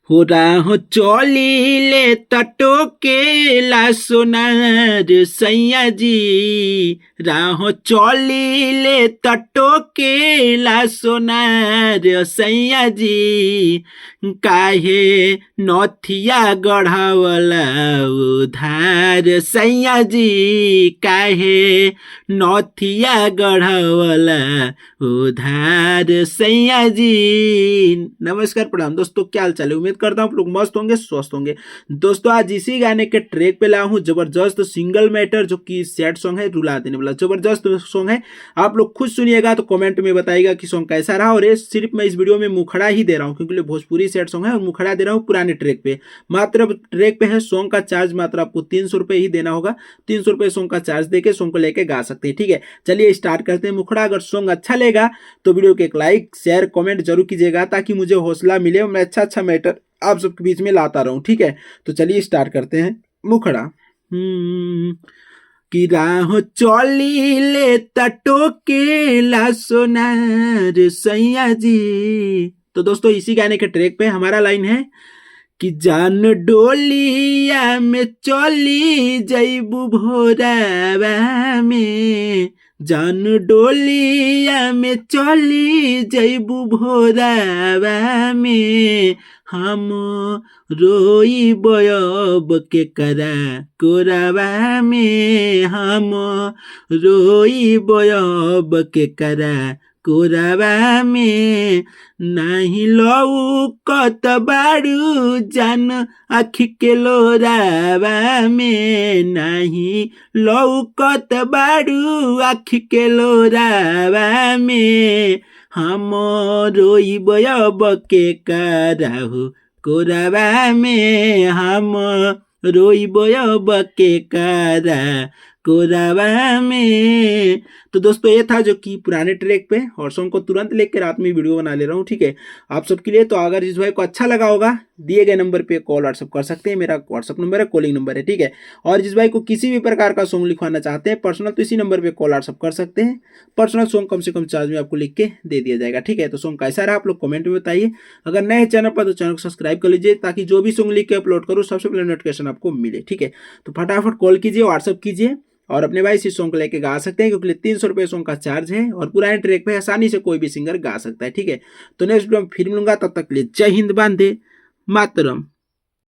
हो राह चलिले त टोकेला सोनार सैया जी, राह चलिले त टोकेला सोनार सैया जी, काहे नथिया गढ़ावला उधार सैया जी, काहे नथिया गढ़ावला उधार सैया जी। नमस्कार प्रणाम दोस्तों, क्या हाल चाल है। उम्मीद करता हूँ आप लोग मस्त होंगे, स्वस्थ होंगे। दोस्तों आज इसी गाने के ट्रैक पे लाया हूँ जबरदस्त सिंगल मैटर, जो कि सैड सॉन्ग है, रुला देने वाला जबरदस्त सॉन्ग है। आप लोग खुद सुनिएगा तो कमेंट में बताइएगा कि सॉन्ग कैसा रहा। और ये सिर्फ मैं इस वीडियो में मुखड़ा ही दे रहा हूँ, क्योंकि भोजपुरी सैड सॉन्ग है और मुखड़ा दे रहा हूँ पुराने ट्रैक पे। मात्र ट्रैक पे है, सॉन्ग का चार्ज मात्र आपको 300 रुपये ही देना होगा। 300 रुपये सॉन्ग का चार्ज देके सॉन्ग को लेके गा सकते हैं। ठीक है, चलिए स्टार्ट करते हैं मुखड़ा। अगर सॉन्ग अच्छा लेगा तो वीडियो को एक लाइक शेयर कमेंट जरूर कीजिएगा, ताकि मुझे हौसला मिले, मैं अच्छा मैटर आप सबके बीच में लाता रहूं। ठीक है, तो चलिए स्टार्ट करते हैं मुखड़ा। कि राह चलिले त टोकेला सोनार सैया जी। तो दोस्तों इसी गाने के ट्रैक पे हमारा लाइन है कि जान डोलिया में चली जैबू भोरावा में, जान डोलिया में चली जैबू भोरावा में, हम रोई बयब के करा कोरावा में, हम रोई बयब के करा कोरावा में, नाही लौकत बारू जान आखि के लोरावा में, नाही लौकत बारू आखि के लोरावा में, हम रोइब अब के कराहु कोरावा में, हम रोइब अब के करा कोरावा में। तो दोस्तों ये था जो कि पुराने ट्रैक पे, और सॉन्ग को तुरंत लेकर रात में वीडियो बना ले रहा हूँ। ठीक है, आप सबके लिए। तो अगर जिस भाई को अच्छा लगा होगा, दिए गए नंबर पे कॉल व्हाट्सअप कर सकते हैं। मेरा व्हाट्सअप नंबर है, कॉलिंग नंबर है। ठीक है, और जिस भाई को किसी भी प्रकार का सॉन्ग लिखवाना चाहते हैं पर्सनल, तो इसी नंबर पे कॉल व्हाट्सअप कर सकते हैं। पर्सनल सॉन्ग कम से कम चार्ज में आपको लिख के दे दिया जाएगा। ठीक है, तो सॉन्ग कैसा रहा आप लोग कमेंट में बताइए। अगर नए चैनल पर तो चैनल को सब्सक्राइब कर लीजिए, ताकि जो भी सॉन्ग लिख के अपलोड करूँ सबसे पहले नोटिफिकेशन आपको मिले। ठीक है, तो फटाफट कॉल कीजिए, व्हाट्सअप कीजिए, और अपने भाई से सॉन्ग को लेके गा सकते हैं, क्योंकि 300 रुपये सॉन्ग का चार्ज है, और पुराने ट्रैक पे आसानी से कोई भी सिंगर गा सकता है। ठीक है, तो नेक्स्ट वीडियो में फिर मिलूंगा, तब तक के लिए जय हिंद, वंदे मातरम।